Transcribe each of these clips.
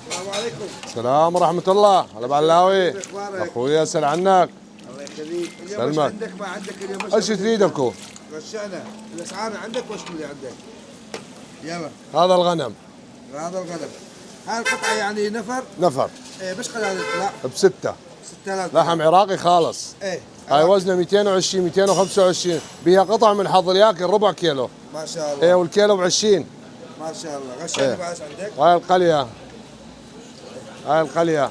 السلام عليكم. السلام ورحمة الله. هلا بعلاوي. كيف اخبارك؟ اخوي اسأل عنك. الله يخليك. اليوم سلمك. ايش عندك ما عندك اليوم ايش تريدكو؟ غشانا الاسعار عندك وايش اللي عندك؟ يلا هذا الغنم هذا الغنم. هاي القطعة يعني نفر؟ نفر ايه بس قد هذا الطلع؟ بستة. 6000 لحم عراقي خالص. ايه هاي وزنه 220 225. بيها قطع من حظ الياكل ربع كيلو. ما شاء الله. ايه والكيلو ب 20. ما شاء الله. غشانا إيه. بعد ايش عندك؟ هاي القلية. هاي القلية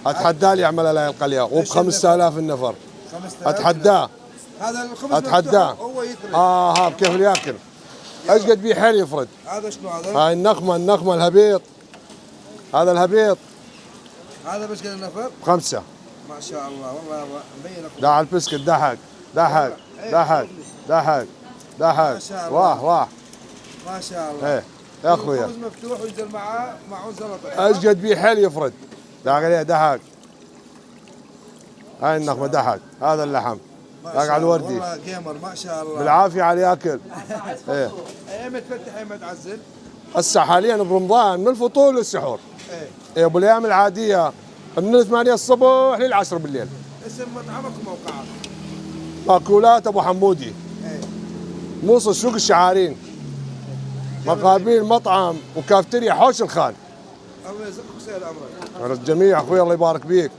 اتحداه اللي يعملها لها القلية وب 5000 النفر. 5000 اتحداه. هذا الخبز اتحداه. مفتوح هو يطرد. ها كيف الياكل. ايش قد بيه حيل يفرد. هذا شنو هذا؟ هاي النخمة الهبيط. هذا الهبيط هذا بس قد النفر؟ ب5. ما شاء الله والله مبين اخوي. داع البسكت ضحك ضحك ضحك ضحك ضحك. واه واه. ما شاء الله. ايه يا اخويا. الخبز مفتوح وينزل معاه معون سلطه. ايش قد بيه حيل يفرد. داق عليه ضحك. هاي النخمة ضحك. هذا اللحم داق على الوردي. والله جيمر ما شاء الله. بالعافية على الياكل. ايه ايمتى تفتح ايمتى تعزل؟ هسه حاليا برمضان من الفطور للسحور. ايه ايه بالايام العادية من 8 الصبح لل 10 بالليل. اسم مطعمك وموقعك؟ مأكولات ابو حمودي. ايه موصل سوق الشعارين. مقابل مطعم وكافتيريا حوش الخان. الله يرزقك ويسهل امرك. الجميع اخوي الله يبارك بيك.